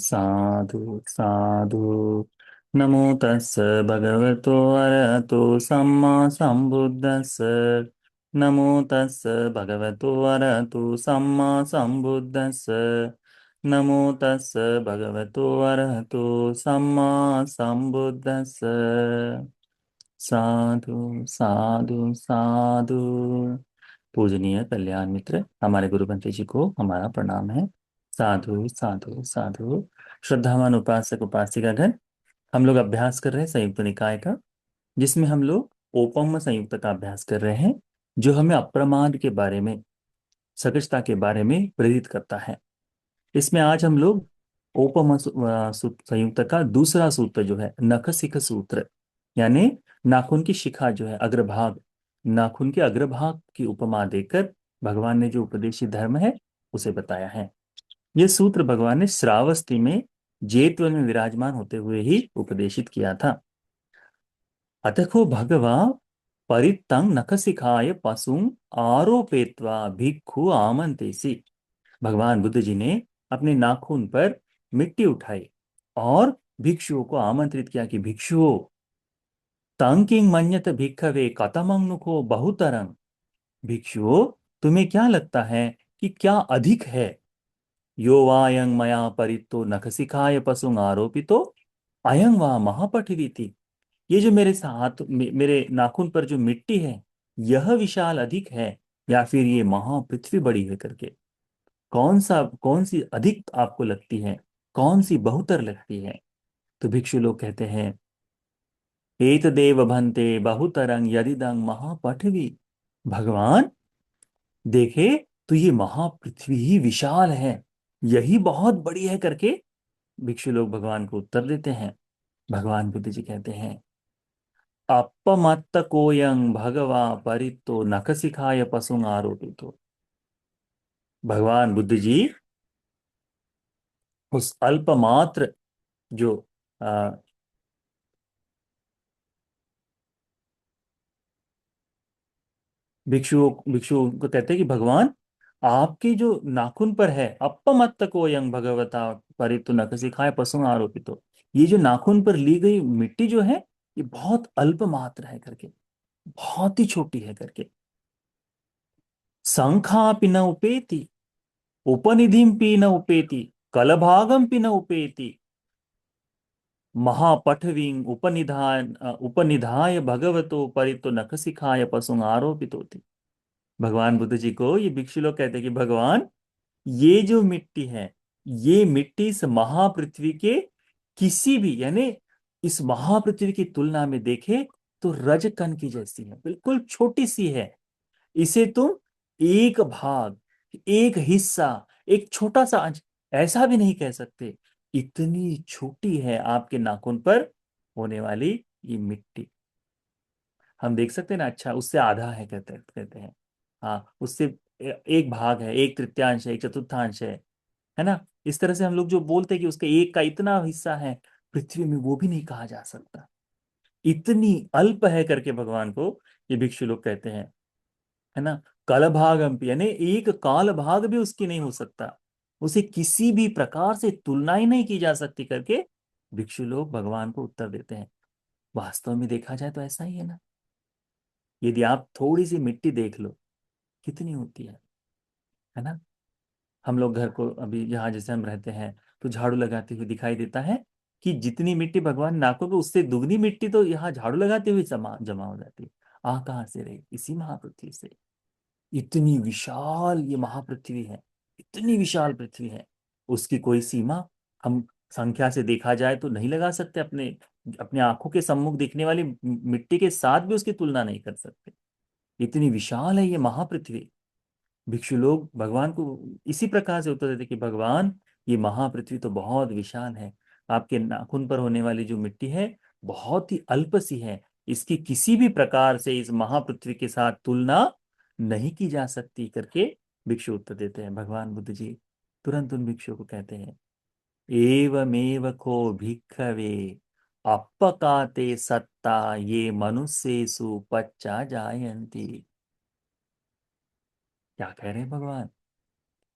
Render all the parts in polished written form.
साधु साधु। नमो तस् भगवतो अरहतो सम्मा सम्बुद्धस्स। नमो तस् भगवतो अरहतो सम्मा सम्बुद्धस्स। नमो तस् भगवतो अरहतो सम्मा सम्बुद्धस्स। साधु साधु साधु। पूजनीय कल्याण मित्र हमारे गुरु बंते जी को हमारा प्रणाम है। साधु साधु साधु। श्रद्धावान उपासक उपासिकागण, हम लोग अभ्यास कर रहे हैं संयुक्त निकाय का, जिसमें हम लोग ओपम संयुक्त का अभ्यास कर रहे हैं, जो हमें अप्रमाद के बारे में, सकचता के बारे में प्रेरित करता है। इसमें आज हम लोग ओपम संयुक्त का दूसरा सूत्र जो है नख शिख सूत्र, यानी नाखून की शिखा जो है अग्रभाग, नाखून के अग्रभाग की उपमा देकर भगवान ने जो उपदेशी धर्म है उसे बताया है। यह सूत्र भगवान ने श्रावस्ती में जेतवन में विराजमान होते हुए ही उपदेशित किया था। अतको भगवा परितंग नखशिखाय पशुं आरोपेत्वा भिक्खु आमंतेसी। भगवान बुद्ध जी ने अपने नाखून पर मिट्टी उठाई और भिक्षुओं को आमंत्रित किया कि भिक्षुओं, तंकिंग मन्यत भिक्खवे कतमं नुको बहुतरंग। भिक्षुओं, तुम्हें क्या लगता है कि क्या अधिक है? यो वायं मया परितो नखशिखाय पशुं आरोपितो अयं वा महापठिवीति। ये जो मेरे साथ मेरे नाखून पर जो मिट्टी है, यह विशाल अधिक है या फिर ये महापृथ्वी बड़ी है करके? कौन सी अधिक आपको लगती है, कौन सी बहुतर लगती है? तो भिक्षु लोग कहते हैं, एतदेव भंते बहुतरंग यदिदं महापृथ्वी। भगवान देखे, तो ये महापृथ्वी ही विशाल है, यही बहुत बड़ी है करके भिक्षु लोग भगवान को उत्तर देते हैं। भगवान बुद्ध जी कहते हैं, अपमत्त कोयं भगवा परितो नखशिखाय पशुं आरोपितो। भगवान बुद्ध जी उस अल्पमात्र जो आ, भिक्षुओं को कहते हैं कि भगवान, आपके जो नाखून पर है, अपमत्त कोयं भगवता परितो नखशिखाय पशुं आरोपितो, ये जो नाखून पर ली गई मिट्टी जो है, ये बहुत अल्पमात्र है करके, बहुत ही छोटी है करके। शंखापि न उपेति, उपनिधिमपि न उपेति, कलभागमपि न उपेति, महापठवीं उपनिधाय भगवतो परितो नखशिखाय पशुं आरोपित होती। भगवान बुद्ध जी को ये भिक्षु लोग कहते हैं कि भगवान, ये जो मिट्टी है, ये मिट्टी इस महापृथ्वी के किसी भी, यानी इस महापृथ्वी की तुलना में देखे तो रज कण की जैसी है, बिल्कुल छोटी सी है। इसे तुम एक भाग, एक हिस्सा, एक छोटा सा अंश ऐसा भी नहीं कह सकते। इतनी छोटी है आपके नाखून पर होने वाली ये मिट्टी। हम देख सकते हैं ना, अच्छा उससे आधा है कहते कहते हैं। हाँ, उससे एक भाग है, एक तृतीयांश है, एक चतुर्थांश है ना। इस तरह से हम लोग जो बोलते हैं कि उसका एक का इतना हिस्सा है पृथ्वी में, वो भी नहीं कहा जा सकता। इतनी अल्प है करके भगवान को ये भिक्षु लोग कहते हैं, है ना। काल भागम, यानी एक काल भाग भी उसकी नहीं हो सकता, उसे किसी भी प्रकार से तुलना ही नहीं की जा सकती करके भिक्षु लोग भगवान को उत्तर देते हैं। वास्तव में देखा जाए तो ऐसा ही है ना। यदि आप थोड़ी सी मिट्टी देख लो, कितनी होती है ना। हम लोग घर को अभी यहाँ जैसे हम रहते हैं तो झाड़ू लगाते हुए दिखाई देता है कि जितनी मिट्टी भगवान नाकों पे, उससे दुगनी मिट्टी तो यहाँ झाड़ू लगाते हुए जमा जमा हो जाती है। आ कहाँ से रही? इसी महापृथ्वी से। इतनी विशाल ये महापृथ्वी है, इतनी विशाल पृथ्वी है, उसकी कोई सीमा हम संख्या से देखा जाए तो नहीं लगा सकते। अपने अपने आंखों के सम्मुख दिखने वाली मिट्टी के साथ भी उसकी तुलना नहीं कर सकते। इतनी विशाल है ये महापृथ्वी। भिक्षु लोग भगवान को इसी प्रकार से उत्तर देते कि भगवान, ये महापृथ्वी तो बहुत विशाल है, आपके नाखून पर होने वाली जो मिट्टी है बहुत ही अल्प सी है, इसकी किसी भी प्रकार से इस महापृथ्वी के साथ तुलना नहीं की जा सकती करके भिक्षु उत्तर देते हैं। भगवान बुद्ध जी तुरंत उन भिक्षुओं को कहते हैं, एवमेव को भिक्खवे अपकाते सत्ता ये मनुष्येषु पच्चा जायन्ति। क्या कह रहे हैं भगवान?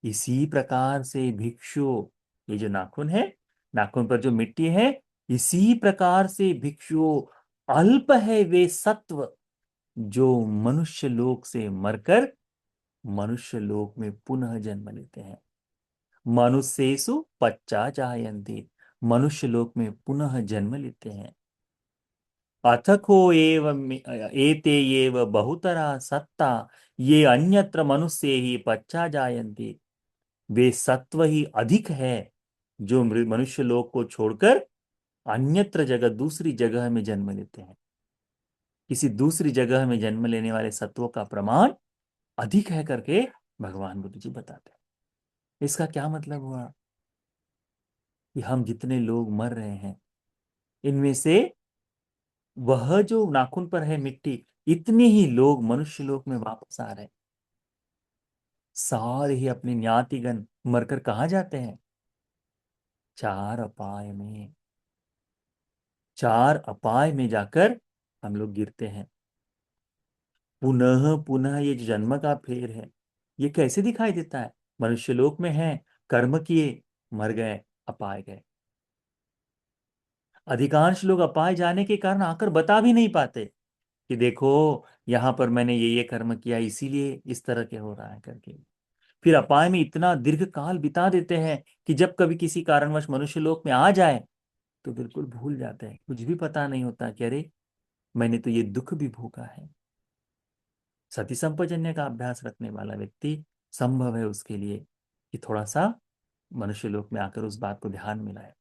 इसी प्रकार से भिक्षु, ये जो नाखून है, नाखून पर जो मिट्टी है, इसी प्रकार से भिक्षुओं अल्प है वे सत्व जो मनुष्य लोक से मरकर मनुष्य लोक में पुनः जन्म लेते हैं। मनुष्येषु पच्चा जायन्ते, मनुष्य लोक में पुनः जन्म लेते हैं। अथको एवं एते एव बहुतरा सत्ता ये अन्यत्र मनुष्य ही पच्चा जायन्ते, वे सत्व ही अधिक है जो मनुष्य लोक को छोड़कर अन्यत्र जगह दूसरी जगह में जन्म लेते हैं। किसी दूसरी जगह में जन्म लेने वाले सत्वों का प्रमाण अधिक है करके भगवान बुद्ध जी बताते हैं। इसका क्या मतलब हुआ कि हम जितने लोग मर रहे हैं, इनमें से वह जो नाखून पर है मिट्टी, इतने ही लोग मनुष्य लोक में वापस आ रहे हैं। सारे ही अपने ज्ञातिगण मरकर कहाँ जाते हैं? चार अपाय में। चार अपाय में जाकर हम लोग गिरते हैं। पुनः पुनः ये जो जन्म का फेर है, ये कैसे दिखाई देता है? मनुष्य लोक में है, कर्म किए, मर गए, अपाय गए। अधिकांश लोग अपाय जाने के कारण आकर बता भी नहीं पाते कि देखो, यहां पर मैंने ये कर्म किया, इसीलिए इस तरह के हो रहा है करके। फिर अपाय में इतना दीर्घ काल बिता देते हैं कि जब कभी किसी कारणवश मनुष्य लोक में आ जाए तो बिल्कुल भूल जाते हैं, कुछ भी पता नहीं होता कि अरे, मैंने तो ये दुख भी भोगा है। सती संपजन्य का अभ्यास रखने वाला व्यक्ति, संभव है उसके लिए कि थोड़ा सा मनुष्य लोक में आकर उस बात को ध्यान में लाए।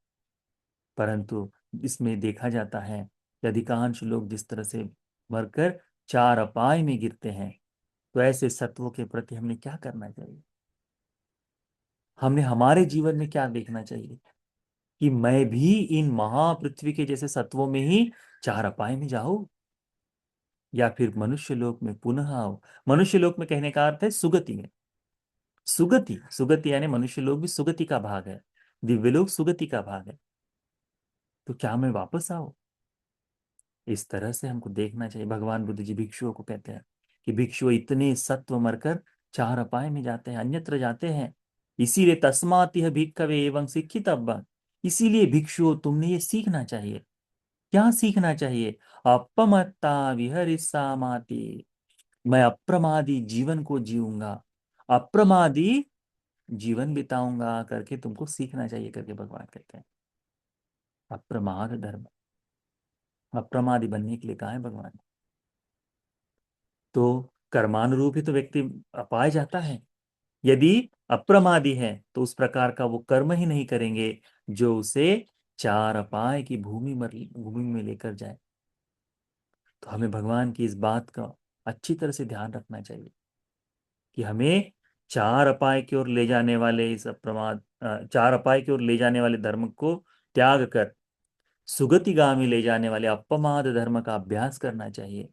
परंतु इसमें देखा जाता है कि अधिकांश लोग जिस तरह से मरकर चार अपाय में गिरते हैं, तो ऐसे सत्वों के प्रति हमने क्या करना चाहिए? हमने हमारे जीवन में क्या देखना चाहिए कि मैं भी इन महापृथ्वी के जैसे सत्वों में ही चार अपाय में जाऊं, या फिर मनुष्य लोक में पुनः आओ। मनुष्य लोक में कहने का अर्थ है सुगति में। सुगति, सुगति यानी मनुष्य लोक भी सुगति का भाग है, दिव्य लोक सुगति का भाग है। तो क्या मैं वापस आओ? इस तरह से हमको देखना चाहिए। भगवान बुद्ध जी भिक्षुओं को कहते हैं कि भिक्षु इतने सत्व मरकर चार अपाय में जाते हैं, अन्यत्र जाते हैं। इसीलिए तस्मात् यह भिक्खवे एवं शिक्षितव्य, इसीलिए भिक्षुओं तुमने ये सीखना चाहिए। क्या सीखना चाहिए? अपमत्ता विहरिष्यामाति, मैं अप्रमादी जीवन को जीऊंगा, अप्रमादी जीवन बिताऊंगा करके तुमको सीखना चाहिए करके भगवान कहते हैं। अप्रमाद धर्म, अप्रमादी बनने के लिए कहा है भगवान ने। तो कर्मानुरूप ही तो व्यक्ति अपाय जाता है। यदि अप्रमादी है तो उस प्रकार का वो कर्म ही नहीं करेंगे जो उसे चार अपाय की भूमि में लेकर जाए। तो हमें भगवान की इस बात का अच्छी तरह से ध्यान रखना चाहिए कि हमें चार अपाय की ओर ले जाने वाले इस चार अपाय की ओर ले जाने वाले धर्म को त्याग कर सुगतिगामी ले जाने वाले अपमाद धर्म का अभ्यास करना चाहिए।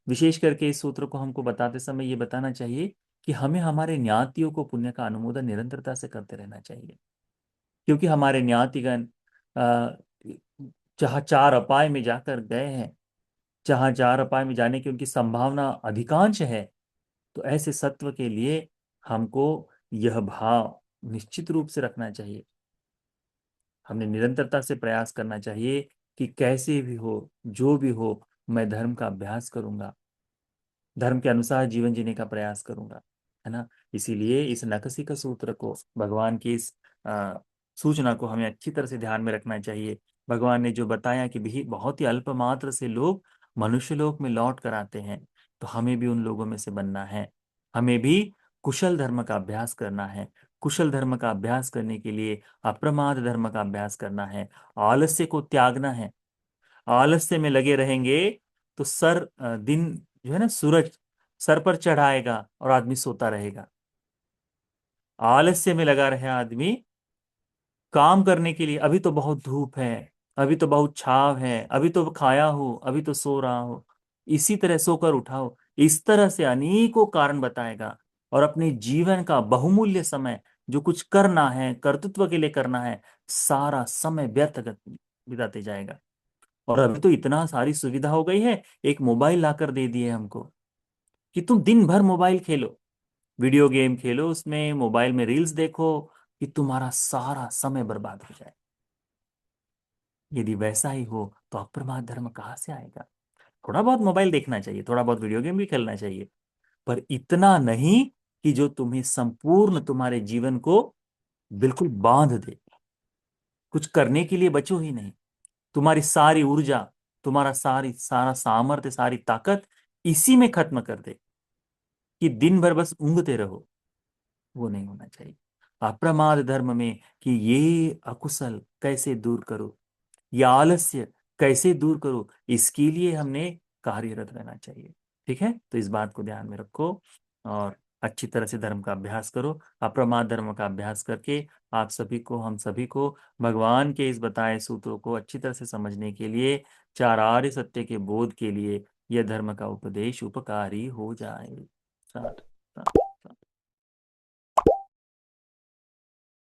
विशेष करके इस सूत्र को हमको बताते समय ये बताना चाहिए कि हमें हमारे ज्ञातियों को पुण्य का अनुमोदन निरंतरता से करते रहना चाहिए, क्योंकि हमारे ज्ञातिगण अ, जहाँ चार अपाय में जाकर गए हैं, जहाँ चार अपाय में जाने की उनकी संभावना अधिकांश है, तो ऐसे सत्व के लिए हमको यह भाव निश्चित रूप से रखना चाहिए। हमने निरंतरता से प्रयास करना चाहिए कि कैसे भी हो, जो भी हो, मैं धर्म का अभ्यास करूंगा, धर्म के अनुसार जीवन जीने का प्रयास करूंगा, है ना। इसीलिए इस नखशिख सूत्र को, भगवान की इस सूचना को हमें अच्छी तरह से ध्यान में रखना चाहिए। भगवान ने जो बताया कि भी बहुत ही अल्प मात्र से लोग मनुष्य लोक में लौट कर आते हैं, तो हमें भी उन लोगों में से बनना है। हमें भी कुशल धर्म का अभ्यास करना है। कुशल धर्म का अभ्यास करने के लिए अप्रमाद धर्म का अभ्यास करना है। आलस्य को त्यागना है। आलस्य में लगे रहेंगे तो दिन जो है ना, सूरज सर पर चढ़ाएगा और आदमी सोता रहेगा। आलस्य में लगा रहे आदमी काम करने के लिए, अभी तो बहुत धूप है, अभी तो बहुत छाव है, अभी तो खाया हो, अभी तो सो रहा हो, इसी तरह सोकर उठाओ, इस तरह से अनेकों कारण बताएगा। और अपने जीवन का बहुमूल्य समय जो कुछ करना है, कर्तृत्व के लिए करना है, सारा समय बिताते जाएगा। और अभी तो इतना सारी सुविधा हो गई है, एक मोबाइल लाकर दे दिए हमको कि तुम दिन भर मोबाइल खेलो, वीडियो गेम खेलो, उसमें मोबाइल में रील्स देखो, कि तुम्हारा सारा समय बर्बाद हो जाए। यदि वैसा ही हो तो अप्रमाद धर्म कहाँ से आएगा? थोड़ा बहुत मोबाइल देखना चाहिए, थोड़ा बहुत वीडियो गेम भी खेलना चाहिए, पर इतना नहीं कि जो तुम्हें संपूर्ण तुम्हारे जीवन को बिल्कुल बांध दे, कुछ करने के लिए बचो ही नहीं। तुम्हारी सारी ऊर्जा, तुम्हारा सारा सामर्थ्य, सारी ताकत इसी में खत्म कर दे कि दिन भर बस ऊँघते रहो। वो नहीं होना चाहिए। अप्रमाद धर्म में कि ये अकुशल कैसे दूर करो, ये आलस्य कैसे दूर करो, इसके लिए हमने कार्यरत रहना चाहिए। ठीक है, तो इस बात को ध्यान में रखो और अच्छी तरह से धर्म का अभ्यास करो। अप्रमाद धर्म का अभ्यास करके आप सभी को, हम सभी को भगवान के इस बताए सूत्रों को अच्छी तरह से समझने के लिए, चार आर्य सत्य के बोध के लिए यह धर्म का उपदेश उपकारी हो जाए। साथ